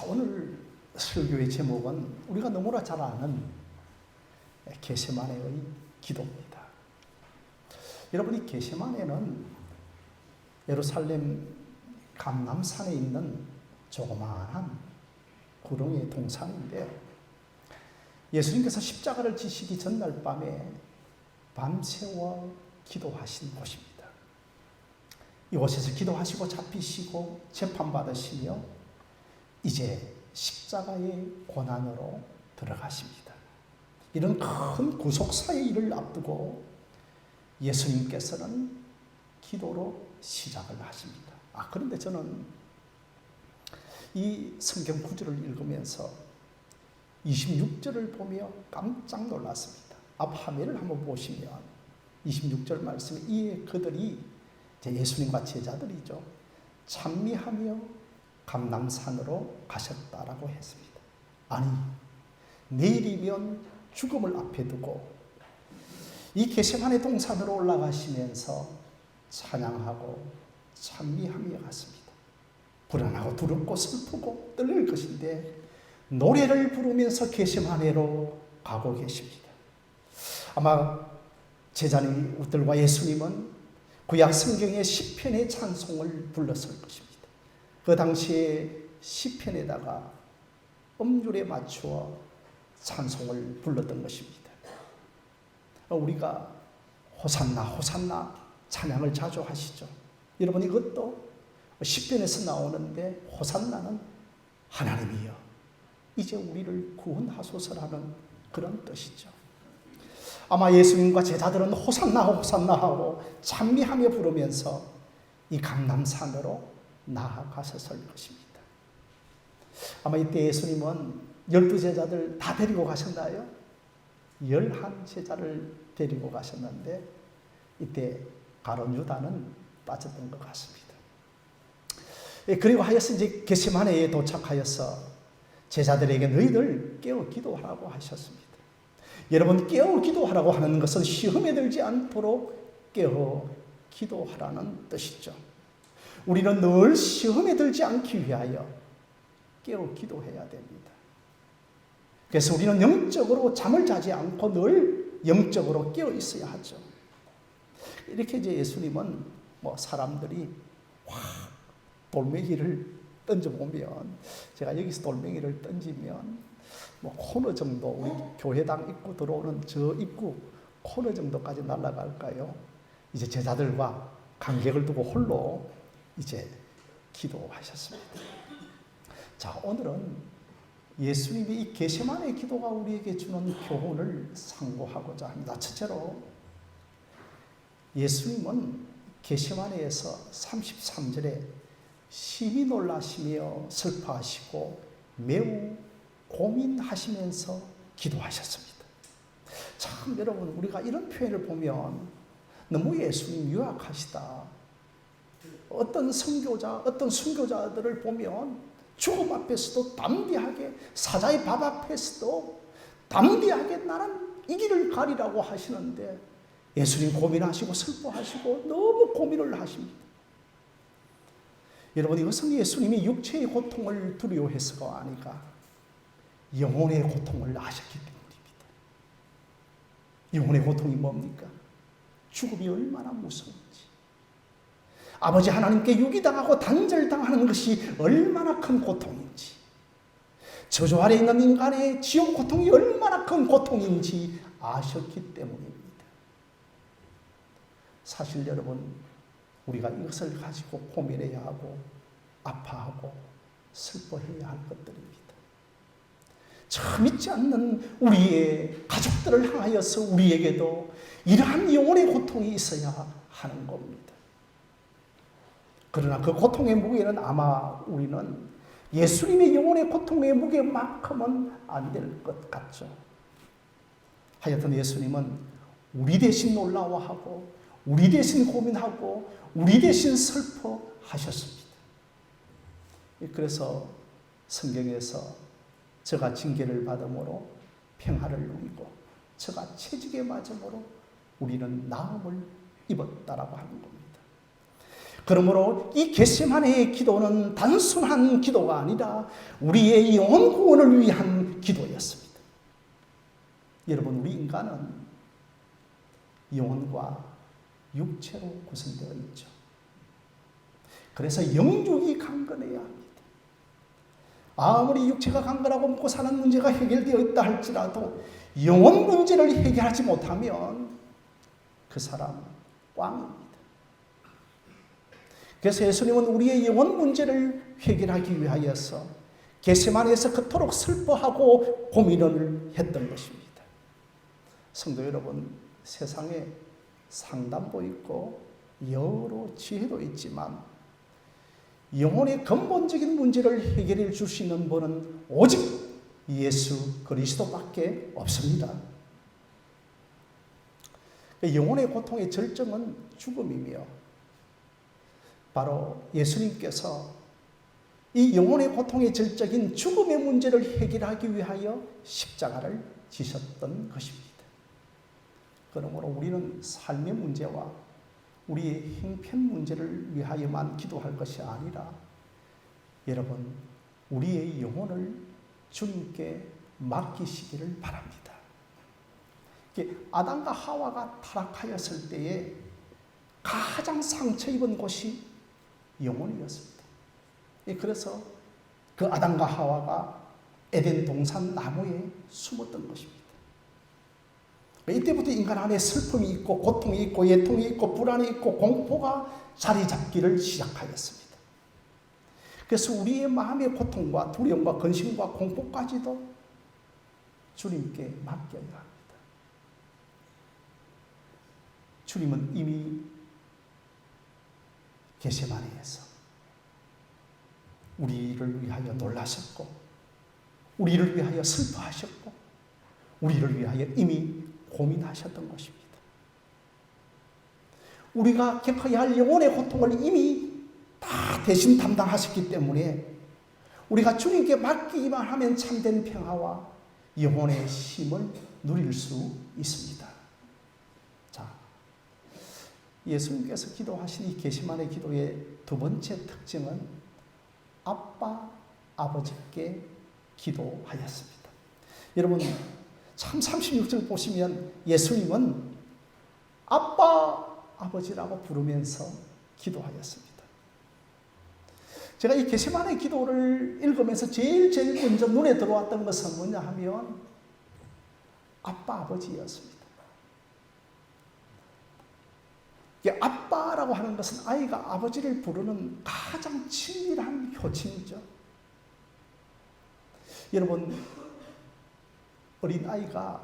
자, 오늘 설교의 제목은 우리가 너무나 잘 아는 겟세마네의 기도입니다. 여러분, 이 겟세마네는 예루살렘 감람산에 있는 조그마한 구렁이 동산인데, 예수님께서 십자가를 지시기 전날 밤에 밤새워 기도하신 곳입니다. 이곳에서 기도하시고 잡히시고 재판받으시며 이제 십자가의 고난으로 들어가십니다. 이런 큰 구속사의 일을 앞두고 예수님께서는 기도로 시작을 하십니다. 그런데 저는 이 성경 구절을 읽으면서 26절을 보며 깜짝 놀랐습니다. 앞 화면을 한번 보시면 26절 말씀에 이에 그들이 예수님과 제자들이죠, 찬미하며 감람산으로 가셨다라고 했습니다. 아니, 내일이면 죽음을 앞에 두고 이 겟세마네 동산으로 올라가시면서 찬양하고 찬미하며 갔습니다. 불안하고 두렵고 슬프고 떨릴 것인데 노래를 부르면서 겟세마네로 가고 계십니다. 아마 제자들과 예수님은 구약 성경의 시편의 찬송을 불렀을 것입니다. 그 당시에 시편에다가 음률에 맞추어 찬송을 불렀던 것입니다. 우리가 호산나 호산나 찬양을 자주 하시죠. 여러분, 이것도 시편에서 나오는데 호산나는 하나님이여 이제 우리를 구원하소서라는 그런 뜻이죠. 아마 예수님과 제자들은 호산나 호산나 하고 찬미하며 부르면서 이 감람산으로 나아가셨을 것입니다. 아마 이때 예수님은 12제자들 다 데리고 가셨나요? 11제자를 데리고 가셨는데 이때 가룟 유다는 빠졌던 것 같습니다. 그리고 하여서 이제 겟세마네에 도착하여서 제자들에게 너희들 깨어 기도하라고 하셨습니다. 여러분, 깨어 기도하라고 하는 것은 시험에 들지 않도록 깨어 기도하라는 뜻이죠. 우리는 늘 시험에 들지 않기 위하여 깨어 기도해야 됩니다. 그래서 우리는 영적으로 잠을 자지 않고 늘 영적으로 깨어 있어야 하죠. 이렇게 이제 예수님은 사람들이 돌멩이를 던져보면, 제가 여기서 돌멩이를 던지면 코너 정도, 우리 교회당 입구 들어오는 저 입구 코너 정도까지 날아갈까요? 이제 제자들과 간격을 두고 홀로 이제 기도하셨습니다. 자, 오늘은 예수님의 이 겟세마네 기도가 우리에게 주는 교훈을 상고하고자 합니다. 첫째로, 예수님은 겟세마네에서 33절에 심히 놀라시며 슬퍼하시고 매우 고민하시면서 기도하셨습니다. 참, 여러분, 우리가 이런 표현을 보면 너무 예수님 유약하시다. 어떤 선교자, 어떤 순교자들을 보면 죽음 앞에서도 담대하게, 사자의 밥 앞에서도 담대하게 나는 이 길을 가리라고 하시는데 예수님 고민하시고 슬퍼하시고 너무 고민을 하십니다. 여러분, 이것은 예수님이 육체의 고통을 두려워해서가 아니라 영혼의 고통을 아셨기 때문입니다. 영혼의 고통이 뭡니까? 죽음이 얼마나 무서운지, 아버지 하나님께 유기당하고 단절당하는 것이 얼마나 큰 고통인지, 저주 아래 있는 인간의 지옥 고통이 얼마나 큰 고통인지 아셨기 때문입니다. 사실 여러분, 우리가 이것을 가지고 고민해야 하고 아파하고 슬퍼해야 할 것들입니다. 참, 믿지 않는 우리의 가족들을 향하여서 우리에게도 이러한 영혼의 고통이 있어야 하는 겁니다. 그러나 그 고통의 무게는 아마 우리는 예수님의 영혼의 고통의 무게만큼은 안 될 것 같죠. 하여튼 예수님은 우리 대신 놀라워하고 우리 대신 고민하고 우리 대신 슬퍼하셨습니다. 그래서 성경에서 저가 징계를 받음으로 평화를 누리고 저가 채찍에 맞음으로 우리는 나음을 입었다라고 하는 겁니다. 그러므로 이 겟세마네의 기도는 단순한 기도가 아니라 우리의 영혼 구원을 위한 기도였습니다. 여러분, 우리 인간은 영혼과 육체로 구성되어 있죠. 그래서 영육이 강건해야 합니다. 아무리 육체가 강건하고 먹고 사는 문제가 해결되어 있다 할지라도 영혼 문제를 해결하지 못하면 그 사람은 꽝입니다. 그래서 예수님은 우리의 영혼 문제를 해결하기 위하여서 겟세마네에서 그토록 슬퍼하고 고민을 했던 것입니다. 성도 여러분, 세상에 상담도 있고 여러 지혜도 있지만 영혼의 근본적인 문제를 해결해 줄 수 있는 분은 오직 예수 그리스도밖에 없습니다. 영혼의 고통의 절정은 죽음이며 바로 예수님께서 이 영혼의 고통의 절정인 죽음의 문제를 해결하기 위하여 십자가를 지셨던 것입니다. 그러므로 우리는 삶의 문제와 우리의 형편 문제를 위하여만 기도할 것이 아니라 여러분, 우리의 영혼을 주님께 맡기시기를 바랍니다. 아담과 하와가 타락하였을 때에 가장 상처 입은 곳이 영혼이었습니다. 그래서 그 아담과 하와가 에덴 동산 나무에 숨었던 것입니다. 이때부터 인간 안에 슬픔이 있고 고통이 있고 애통이 있고 불안이 있고 공포가 자리 잡기를 시작하였습니다. 그래서 우리의 마음의 고통과 두려움과 근심과 공포까지도 주님께 맡겨야 합니다. 주님은 이미 겟세마네에서 우리를 위하여 놀라셨고 우리를 위하여 슬퍼하셨고 우리를 위하여 이미 고민하셨던 것입니다. 우리가 겪어야 할 영혼의 고통을 이미 다 대신 담당하셨기 때문에 우리가 주님께 맡기기만 하면 참된 평화와 영혼의 쉼을 누릴 수 있습니다. 자, 예수님께서 기도하신 이 겟세마네 기도의 두 번째 특징은 아빠, 아버지께 기도하였습니다. 여러분, 참 36절 보시면 예수님은 아빠, 아버지라고 부르면서 기도하였습니다. 제가 이 겟세마네 기도를 읽으면서 제일 먼저 눈에 들어왔던 것은 뭐냐 하면 아빠, 아버지였습니다. 아빠라고 하는 것은 아이가 아버지를 부르는 가장 친밀한 표징이죠. 여러분, 어린아이가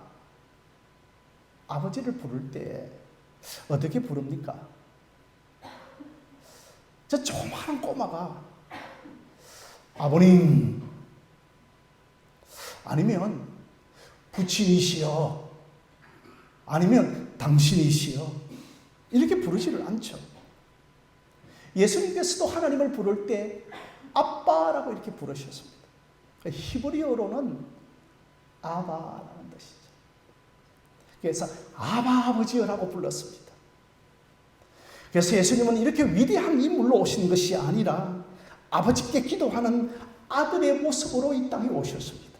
아버지를 부를 때 어떻게 부릅니까? 저 조그마한 꼬마가 아버님, 아니면 부친이시여, 아니면 당신이시여 이렇게 부르지를 않죠. 예수님께서도 하나님을 부를 때 아빠라고 이렇게 부르셨습니다. 히브리어로는 아바라는 뜻이죠. 그래서 아바 아버지여라고 불렀습니다. 그래서 예수님은 이렇게 위대한 인물로 오신 것이 아니라 아버지께 기도하는 아들의 모습으로 이 땅에 오셨습니다.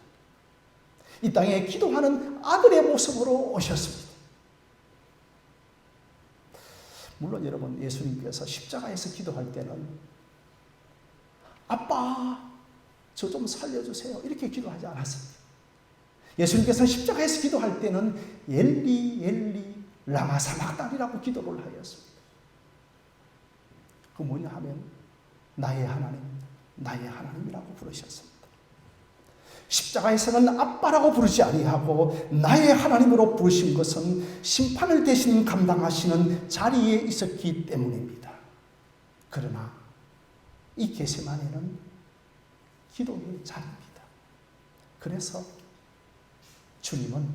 이 땅에 기도하는 아들의 모습으로 오셨습니다. 물론 여러분, 예수님께서 십자가에서 기도할 때는 아빠, 저 좀 살려주세요 이렇게 기도하지 않았습니다. 예수님께서 십자가에서 기도할 때는 엘리 엘리 라마 사막단이라고 기도를 하였습니다. 그 뭐냐 하면 나의 하나님, 나의 하나님이라고 부르셨습니다. 십자가에서는 아빠라고 부르지 아니하고 나의 하나님으로 부르신 것은 심판을 대신 감당하시는 자리에 있었기 때문입니다. 그러나 이 겟세마네는 기도의 자리입니다. 그래서 주님은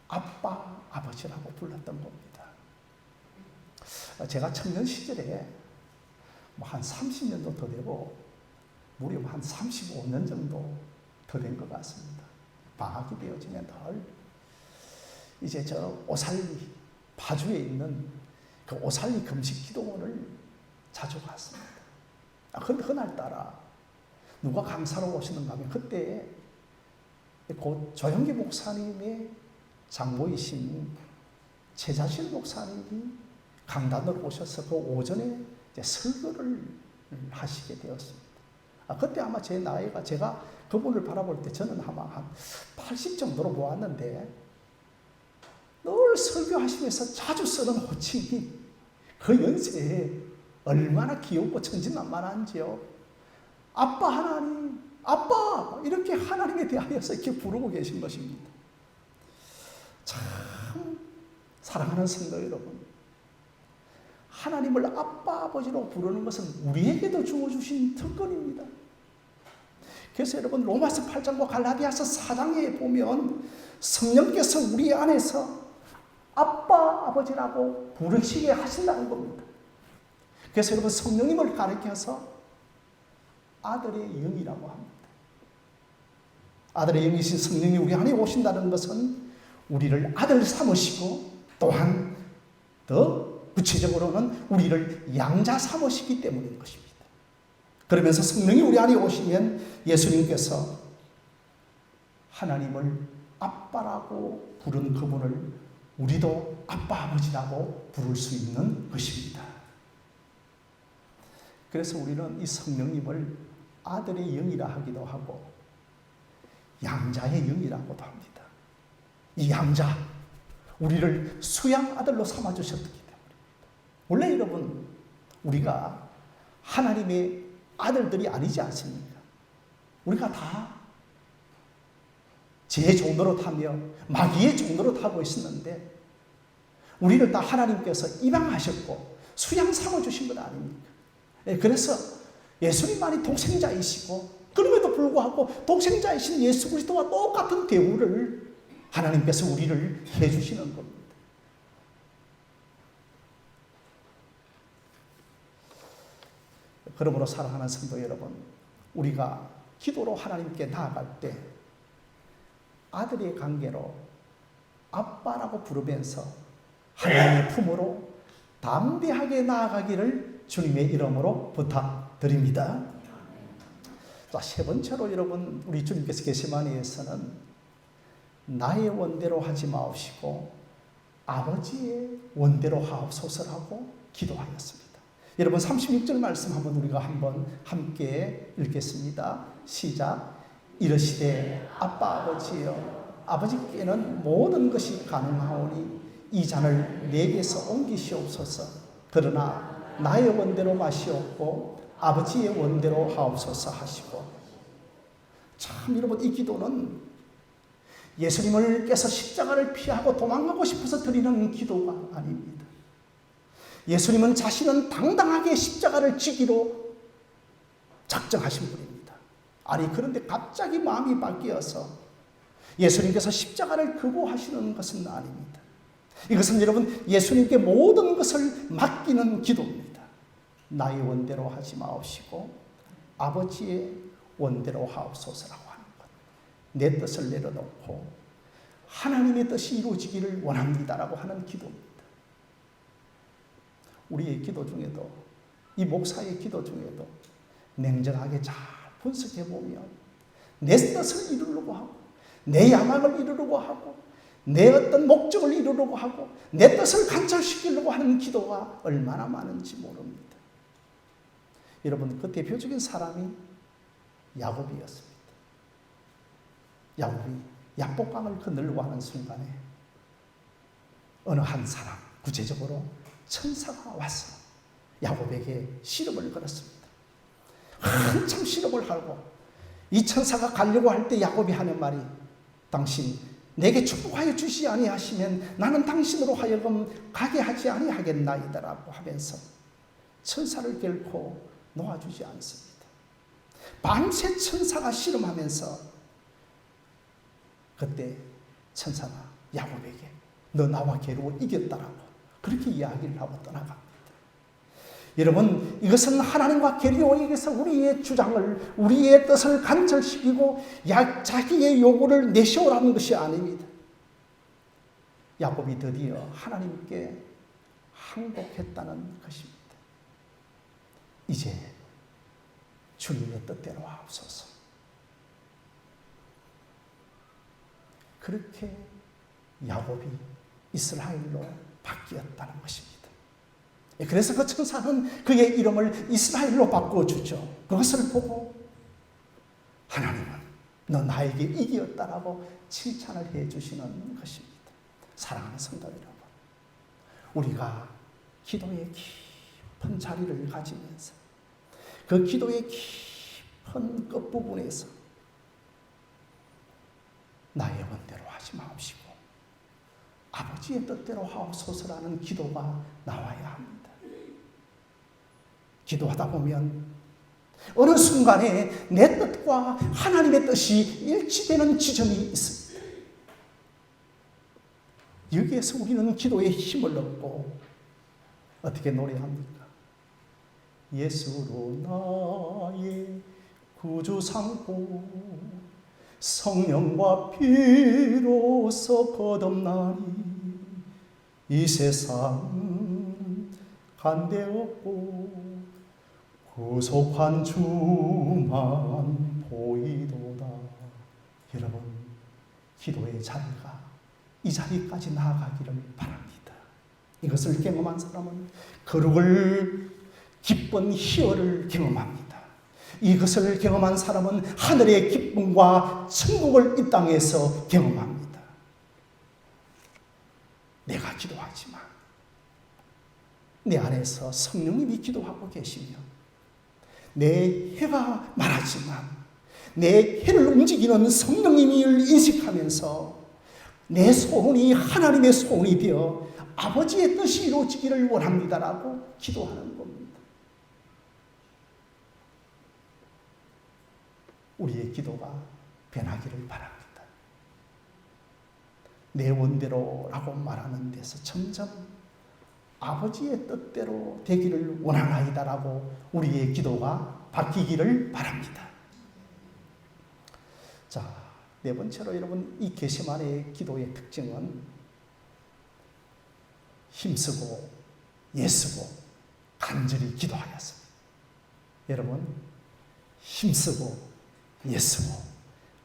아빠, 아버지라고 불렀던 겁니다. 제가 청년 시절에 한 30년도 더 되고 무려 한 35년 정도 더 된 것 같습니다. 방학이 되어지면 늘 이제 저 오살리 파주에 있는 그 오살리 금식 기도원을 자주 갔습니다. 그런데 그날따라 누가 강사로 오시는가 하면 그때 곧 조영기 목사님의 장모이신 최자실 목사님이 강단으로 오셔서 그 오전에 이제 설교를 하시게 되었습니다. 그때 아마 제 나이가 제가 그분을 바라볼 때 저는 아마 한 80 정도로 보았는데 늘 설교하시면서 자주 쓰는 호칭이 그 연세에 얼마나 귀엽고 천진난만한지요. 아빠 하나님, 아빠 이렇게 하나님에 대하여서 이렇게 부르고 계신 것입니다. 참 사랑하는 성도 여러분, 하나님을 아빠 아버지로 부르는 것은 우리에게도 주어주신 특권입니다. 그래서 여러분 로마서 8장과 갈라디아서 4장에 보면 성령께서 우리 안에서 아빠 아버지라고 부르시게 하신다는 겁니다. 그래서 여러분 성령님을 가리켜서 아들의 영이라고 합니다. 아들의 영이신 성령이 우리 안에 오신다는 것은 우리를 아들 삼으시고 또한 더 구체적으로는 우리를 양자 삼으시기 때문인 것입니다. 그러면서 성령이 우리 안에 오시면 예수님께서 하나님을 아빠라고 부른 그분을 우리도 아빠 아버지라고 부를 수 있는 것입니다. 그래서 우리는 이 성령님을 아들의 영이라 하기도 하고 양자의 영이라고도 합니다. 이 양자, 우리를 수양 아들로 삼아주셨기 때문입니다. 원래 여러분, 우리가 하나님의 아들들이 아니지 않습니까? 우리가 다 제 종로로 타며 마귀의 종로로 타고 있었는데 우리를 다 하나님께서 입양하셨고 수양 삼아주신 것 아닙니까? 그래서 예수님만이 동생자이시고 그럼에도 불구하고 동생자이신 예수 그리스도와 똑같은 대우를 하나님께서 우리를 해주시는 겁니다. 그러므로 사랑하는 성도 여러분, 우리가 기도로 하나님께 나아갈 때 아들의 관계로 아빠라고 부르면서 하나님의 품으로 담대하게 나아가기를 주님의 이름으로 부탁드립니다. 세 번째로 여러분, 우리 주님께서 겟세마네에서는 나의 원대로 하지 마옵시고 아버지의 원대로 하옵소서라고 기도하였습니다. 여러분 36절 말씀 우리가 한번 함께 읽겠습니다. 시작. 이르시되 아빠 아버지여, 아버지께는 모든 것이 가능하오니 이 잔을 내게서 옮기시옵소서. 그러나 나의 원대로 마시옵고 아버지의 원대로 하옵소서 하시고. 참 여러분, 이 기도는 예수님께서 십자가를 피하고 도망가고 싶어서 드리는 기도가 아닙니다. 예수님은 자신은 당당하게 십자가를 지기로 작정하신 분입니다. 아니 그런데 갑자기 마음이 바뀌어서 예수님께서 십자가를 거부하시는 것은 아닙니다. 이것은 여러분 예수님께 모든 것을 맡기는 기도입니다. 나의 원대로 하지 마옵시고 아버지의 원대로 하옵소서라고 하는 것. 내 뜻을 내려놓고 하나님의 뜻이 이루어지기를 원합니다라고 하는 기도입니다. 우리의 기도 중에도, 이 목사의 기도 중에도 냉정하게 잘 분석해 보면 내 뜻을 이루려고 하고 내 야망을 이루려고 하고 내 어떤 목적을 이루려고 하고 내 뜻을 관철시키려고 하는 기도가 얼마나 많은지 모릅니다. 여러분, 그 대표적인 사람이 야곱이었습니다. 야곱이 약복강을 건너려고 하는 순간에 어느 한 사람, 구체적으로 천사가 와서 야곱에게 시름을 걸었습니다. 한참 시름을 하고 이 천사가 가려고 할 때 야곱이 하는 말이, 당신 내게 축복하여 주시지 아니하시면 나는 당신으로 하여금 가게 하지 아니하겠나이다라고 하면서 천사를 결코 놓아주지 않습니다. 밤새 천사가 씨름하면서 그때 천사가 야곱에게 너 나와 겨루어 이겼다라고 그렇게 이야기를 하고 떠나갑니다. 여러분, 이것은 하나님과 겨루어 이겨서 우리의 주장을, 우리의 뜻을 간절시키고 자기의 요구를 내세우라는 것이 아닙니다. 야곱이 드디어 하나님께 항복했다는 것입니다. 이제 주님의 뜻대로 하옵소서. 그렇게 야곱이 이스라엘로 바뀌었다는 것입니다. 그래서 그 천사는 그의 이름을 이스라엘로 바꿔주죠. 그것을 보고 하나님은 너 나에게 이기었다라고 칭찬을 해주시는 것입니다. 사랑하는 성도 여러분, 우리가 기도의 깊은 자리를 가지면서 그 기도의 깊은 끝부분에서 나의 원대로 하지 마옵시고 아버지의 뜻대로 하옵소서라는 기도가 나와야 합니다. 기도하다 보면 어느 순간에 내 뜻과 하나님의 뜻이 일치되는 지점이 있습니다. 여기에서 우리는 기도에 힘을 얻고 어떻게 노래합니까? 예수로 나의 구주 삼고 성령과 피로서 거듭나니 이 세상 간대 없고 구속한 주만 보이도다. 여러분, 기도의 자리가 이 자리까지 나아가기를 바랍니다. 이것을 경험한 사람은 거룩을 기쁜 희열을 경험합니다. 이것을 경험한 사람은 하늘의 기쁨과 천국을 이 땅에서 경험합니다. 내가 기도하지만 내 안에서 성령님이 기도하고 계시며 내 혀가 말하지만 내 혀를 움직이는 성령님을 인식하면서 내 소원이 하나님의 소원이 되어 아버지의 뜻이 이루어지기를 원합니다라고 기도하는 겁니다. 우리의 기도가 변하기를 바랍니다. 내 원대로라고 말하는 데서 점점 아버지의 뜻대로 되기를 원하나이다라고 우리의 기도가 바뀌기를 바랍니다. 자, 네 번째로 여러분, 이 겟세마네의 기도의 특징은 힘쓰고 애쓰고 간절히 기도하였습니다. 여러분, 힘쓰고 애쓰고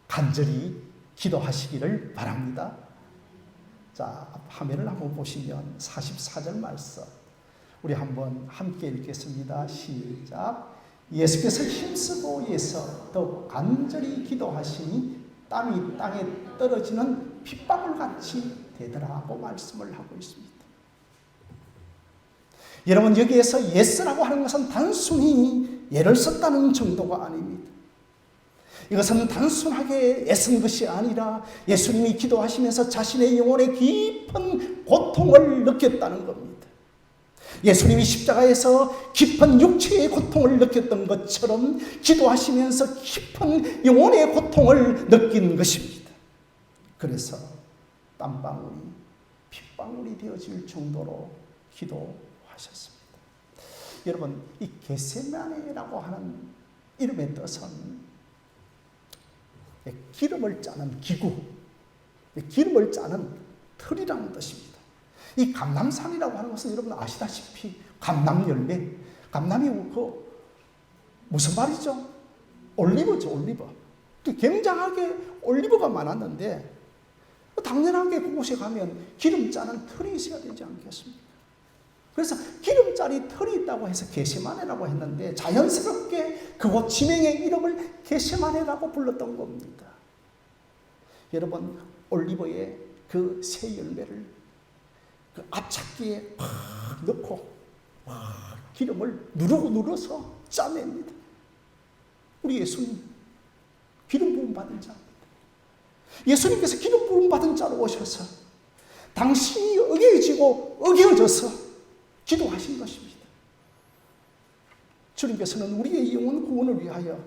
간절히 기도하시기를 바랍니다. 자, 화면을 한번 보시면 44절 말씀 우리 한번 함께 읽겠습니다. 시작. 예수께서 힘쓰고 애써 더 간절히 기도하시니 땀이 땅에 떨어지는 핏방울같이 되더라고 말씀을 하고 있습니다. 여러분, 여기에서 애쓰라고 하는 것은 단순히 애를 썼다는 정도가 아닙니다. 이것은 단순하게 애쓴 것이 아니라 예수님이 기도하시면서 자신의 영혼의 깊은 고통을 느꼈다는 겁니다. 예수님이 십자가에서 깊은 육체의 고통을 느꼈던 것처럼 기도하시면서 깊은 영혼의 고통을 느낀 것입니다. 그래서 땀방울이 핏방울이 되어질 정도로 기도하셨습니다. 여러분, 이 겟세마네라고 하는 이름의 뜻은 기름을 짜는 기구, 기름을 짜는 틀이라는 뜻입니다. 이 감람산이라고 하는 것은 여러분 아시다시피 감람열매, 감람이 무슨 말이죠? 올리브죠, 올리브. 굉장하게 올리브가 많았는데 당연하게 그곳에 가면 기름 짜는 틀이 있어야 되지 않겠습니까? 그래서 기름짜리 틀이 있다고 해서 겟세마네라고 했는데 자연스럽게 그곳 지명의 이름을 겟세마네라고 불렀던 겁니다. 여러분, 올리브의 그 새 열매를 그 앞찾기에 팍 넣고 기름을 눌러서 짜냅니다. 우리 예수님 기름 부음 받은 자입니다. 예수님께서 기름 부음 받은 자로 오셔서 당신이 어겨지고 어겨져서 기도하신 것입니다. 주님께서는 우리의 영혼 구원을 위하여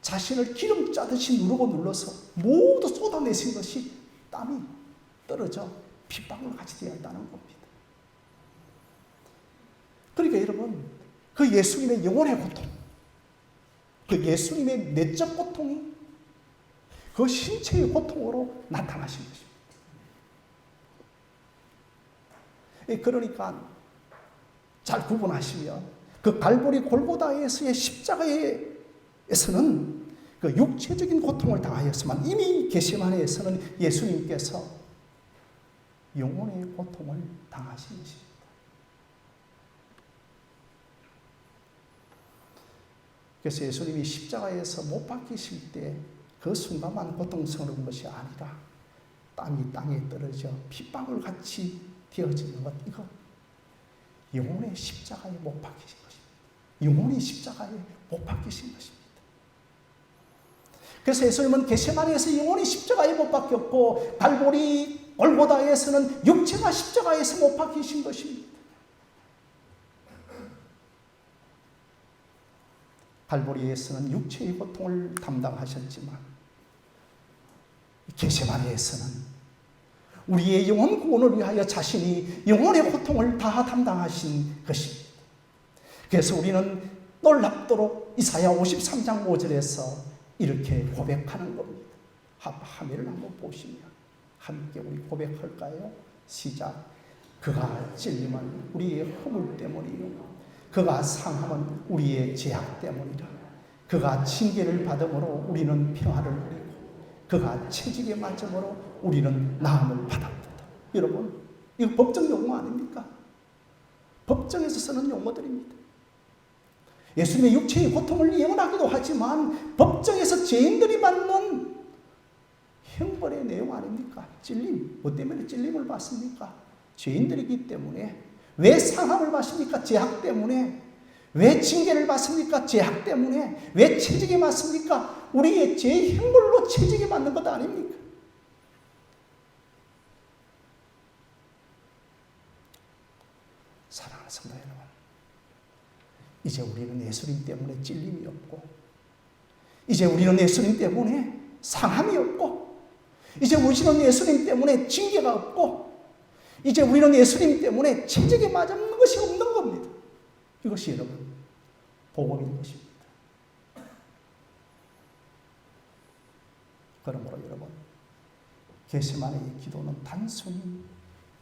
자신을 기름 짜듯이 누르고 눌러서 모두 쏟아내신 것이 땀이 떨어져 핏방울같이 되었다는 겁니다. 그러니까 여러분, 그 예수님의 영혼의 고통, 그 예수님의 내적 고통이 그 신체의 고통으로 나타나신 것입니다. 그러니까 잘 구분하시면 그 갈보리 골고다에서의 십자가에서는 그 육체적인 고통을 당하였지만 이미 겟세마네에서는 예수님께서 영혼의 고통을 당하신 것입니다. 그래서 예수님이 십자가에서 못 박히실 때 그 순간만 고통스러운 것이 아니라 땀이 땅에 떨어져 핏방울같이 되어지는 것, 이거 영혼의 십자가에 못 박히신 것입니다. 영혼의 십자가에 못 박히신 것입니다. 그래서 예수님은 겟세마네에서 영혼이 십자가에 못 박혔고 갈보리 골고다에서는 육체가 십자가에서 못 박히신 것입니다. 갈보리에서는 육체의 고통을 담당하셨지만 겟세마네에서는 우리의 영혼 구원을 위하여 자신이 영혼의 고통을 다 담당하신 것입니다. 그래서 우리는 놀랍도록 이사야 53장 5절에서 이렇게 고백하는 겁니다. 화면을 한번 보시면 함께 우리 고백할까요? 시작. 그가 찔림은 우리의 허물 때문이요 그가 상함은 우리의 죄악 때문이라. 그가 징계를 받음으로 우리는 평화를 누리고 그가 채찍에 맞음으로 우리는 나음을 받았다. 여러분, 이거 법정 용어 아닙니까? 법정에서 쓰는 용어들입니다. 예수님의 육체의 고통을 예언하기도 하지만 법정에서 죄인들이 받는 형벌의 내용 아닙니까? 찔림. 뭐 때문에 찔림을 받습니까? 죄인들이기 때문에. 왜 상함을 받습니까? 죄악 때문에. 왜 징계를 받습니까? 죄악 때문에. 왜 채찍에 맞습니까? 우리의 죄의 형벌로 채찍에 맞는 것 아닙니까? 사랑하는 성도 여러분, 이제 우리는 예수님 때문에 찔림이 없고, 이제 우리는 예수님 때문에 상함이 없고, 이제 우리는 예수님 때문에 징계가 없고, 이제 우리는 예수님 때문에 채찍에 맞는 것이 없는 겁니다. 이것이 여러분 복음인 것입니다. 그러므로 여러분, 겟세마네의 기도는 단순히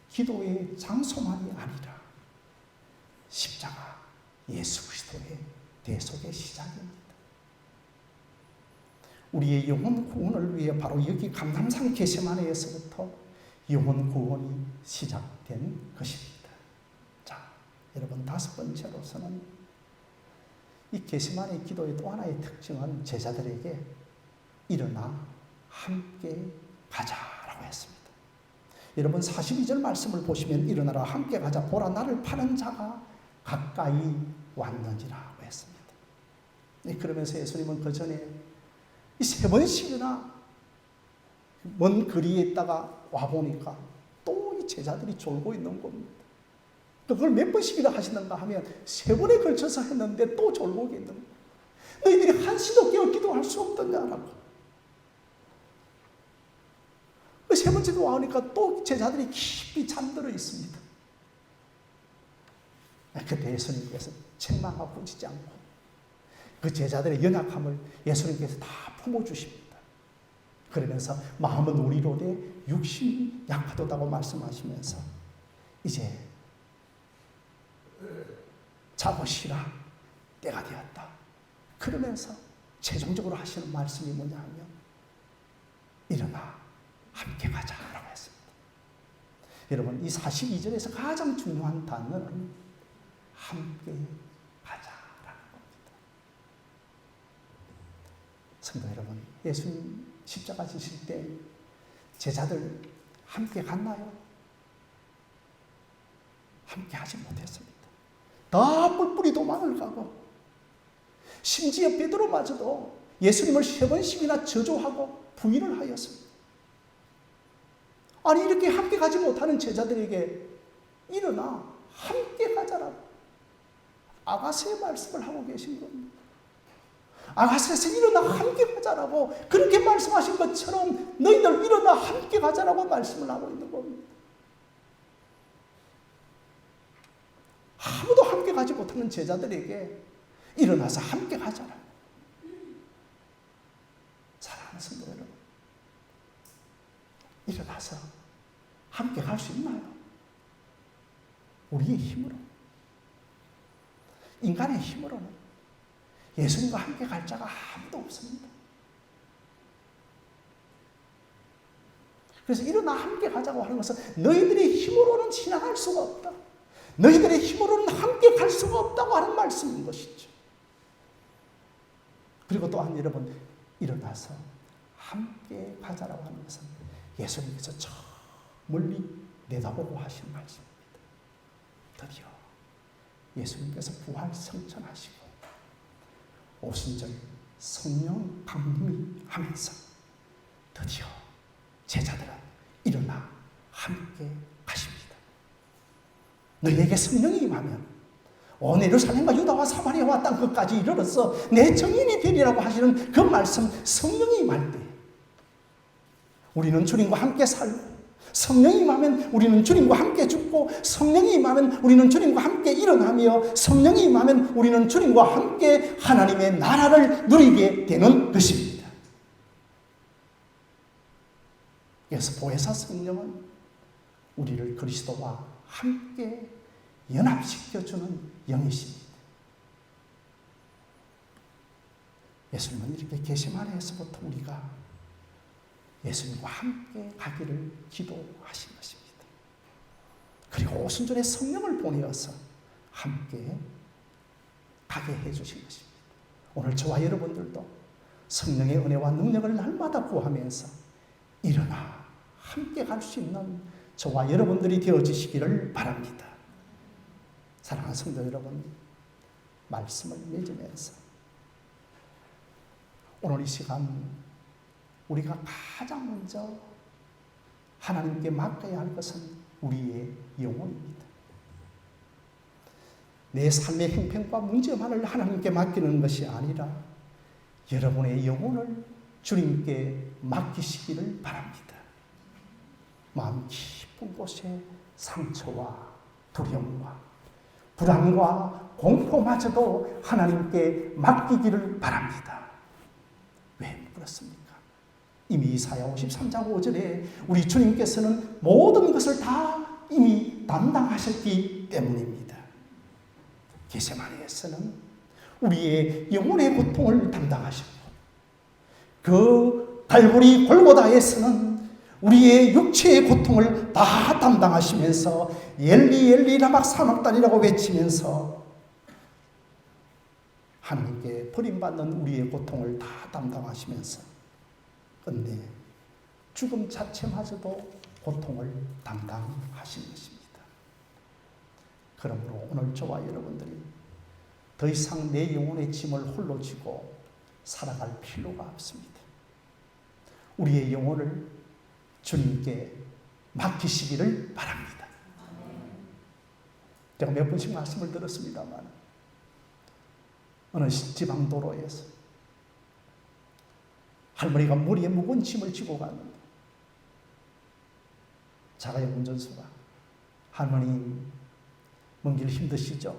기도의 장소만이 아니라 십자가 예수 그리스도의 대속의 시작입니다. 우리의 영혼 구원을 위해 바로 여기 감람산 겟세마네에서부터 영혼 구원이 시작된 것입니다. 자, 여러분, 다섯 번째로서는 이 겟세마네 기도의 또 하나의 특징은 제자들에게 일어나 함께 가자라고 했습니다. 여러분, 42절 말씀을 보시면 일어나라 함께 가자 보라 나를 파는 자가 가까이 왔느니라고 했습니다. 그러면서 예수님은 그 전에 이 세 번씩이나 먼 거리에 있다가 와보니까 또 이 제자들이 졸고 있는 겁니다. 그걸 몇 번씩이나 하시는가 하면 세 번에 걸쳐서 했는데 또 졸고 있는 거예요. 너희들이 한시도 깨어 기도할 수 없더냐라고. 세 번째도 와오니까 또 제자들이 깊이 잠들어 있습니다. 그때 예수님께서 책망하고 꾸짖지 않고 그 제자들의 연약함을 예수님께서 다 품어주십니다. 그러면서 마음은 우리로되 육신이 약하도다고 말씀하시면서 이제 잡으시라 때가 되었다. 그러면서 최종적으로 하시는 말씀이 뭐냐 하면 일어나 함께 가자라고 했습니다. 여러분, 이 42절에서 가장 중요한 단어는 함께 가자라는 겁니다. 성도 여러분, 예수님 십자가 지실 때 제자들 함께 갔나요? 함께 하지 못했습니다. 다 뿔뿔이 도망을 가고 심지어 베드로마저도 예수님을 세 번씩이나 저주하고 부인을 하였습니다. 아니, 이렇게 함께 가지 못하는 제자들에게 일어나 함께 가자라고 아가서의 말씀을 하고 계신 겁니다. 아가서에서 일어나 함께 가자라고 그렇게 말씀하신 것처럼 너희들 일어나 함께 가자라고 말씀을 하고 있는 겁니다. 아무도 함께 가지 못하는 제자들에게 일어나서 함께 가자라. 사랑하는 성도 여러분, 일어나서 함께 갈 수 있나요? 우리의 힘으로. 인간의 힘으로는 예수님과 함께 갈 자가 아무도 없습니다. 그래서 일어나 함께 가자고 하는 것은 너희들의 힘으로는 지나갈 수가 없다. 너희들의 힘으로는 함께 갈 수가 없다고 하는 말씀인 것이죠. 그리고 또한 여러분, 일어나서 함께 가자라고 하는 것은 예수님께서 저 멀리 내다보고 하신 말씀입니다. 드디어 예수님께서 부활 성천하시고 오순절 성령 강림이 하면서 드디어 제자들은 일어나 함께 가십니다. 너희에게 성령이 임하면 온 예루살렘과 유다와 사마리아와 땅 끝까지 이르러서 내 증인이 되리라고 하시는 그 말씀, 성령이 임할 때 우리는 주님과 함께 살고, 성령이 임하면 우리는 주님과 함께 죽고, 성령이 임하면 우리는 주님과 함께 일어나며, 성령이 임하면 우리는 주님과 함께 하나님의 나라를 누리게 되는 것입니다. 그래서 보혜사 성령은 우리를 그리스도와 함께 연합시켜주는 영이십니다. 예수님은 이렇게 계시마네에서부터 우리가 예수님과 함께 가기를 기도하신 것입니다. 그리고 오순절에 성령을 보내어서 함께 가게 해주신 것입니다. 오늘 저와 여러분들도 성령의 은혜와 능력을 날마다 구하면서 일어나 함께 갈 수 있는 저와 여러분들이 되어주시기를 바랍니다. 사랑하는 성도 여러분, 말씀을 맺으면서 오늘 이 시간 우리가 가장 먼저 하나님께 맡겨야 할 것은 우리의 영혼입니다. 내 삶의 형편과 문제만을 하나님께 맡기는 것이 아니라 여러분의 영혼을 주님께 맡기시기를 바랍니다. 마음 깊은 곳에 상처와 두려움과 불안과 공포마저도 하나님께 맡기기를 바랍니다. 왜 그렇습니까? 이미 이사야 53장 5절에 우리 주님께서는 모든 것을 다 이미 담당하셨기 때문입니다. 겟세마네에서는 우리의 영혼의 고통을 담당하셨고, 그 갈보리 골고다에서는 우리의 육체의 고통을 다 담당하시면서 엘리 엘리 라막 사막단이라고 외치면서 하나님께 버림받는 우리의 고통을 다 담당하시면서 끝내 죽음 자체마저도 고통을 담당하신 것입니다. 그러므로 오늘 저와 여러분들이 더 이상 내 영혼의 짐을 홀로 지고 살아갈 필요가 없습니다. 우리의 영혼을 주님께 맡기시기를 바랍니다. 제가 몇 번씩 말씀을 들었습니다만 어느 지방도로에서 할머니가 머리에 무거운 짐을 지고 갔는데 자가용 운전수가 할머니 먼 길 힘드시죠?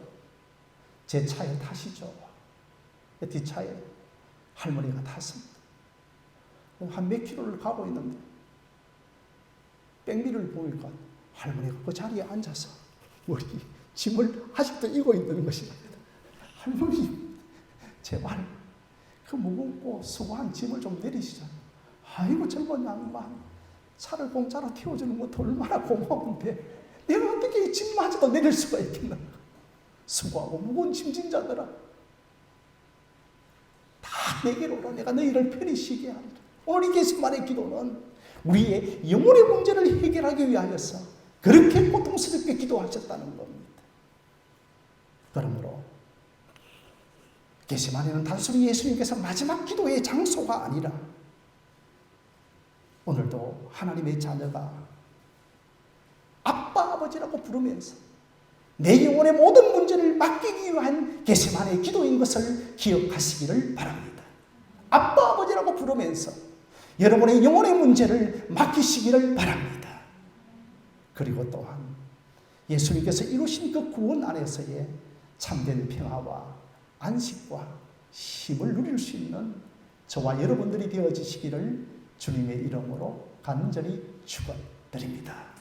제 차에 타시죠? 뒷차에 할머니가 탔습니다. 한 몇 킬로를 가고 있는데 백미를 보니까 할머니가 그 자리에 앉아서 머리 짐을 아직도 이고 있는 것입니다. 할머니 제발 그 무겁고 수고한 짐을 좀 내리시자. 아이고 젊은 양반, 차를 공짜로 태워주는 것도 얼마나 고마운데 내가 어떻게 이 짐마저도 내릴 수가 있겠나. 수고하고 무거운 짐진자들아, 다 내게로 오라. 내가 너희를 편히 쉬게 하리라. 오늘 이 겟세마네 기도는 우리의 영혼의 문제를 해결하기 위하여서 그렇게 고통스럽게 기도하셨다는 겁니다. 그러므로 겟세마네는 단순히 예수님께서 마지막 기도의 장소가 아니라 오늘도 하나님의 자녀가 아빠 아버지라고 부르면서 내 영혼의 모든 문제를 맡기기 위한 겟세마네의 기도인 것을 기억하시기를 바랍니다. 아빠 아버지라고 부르면서 여러분의 영혼의 문제를 맡기시기를 바랍니다. 그리고 또한 예수님께서 이루신 그 구원 안에서의 참된 평화와 안식과 힘을 누릴 수 있는 저와 여러분들이 되어지시기를 주님의 이름으로 간절히 축원드립니다.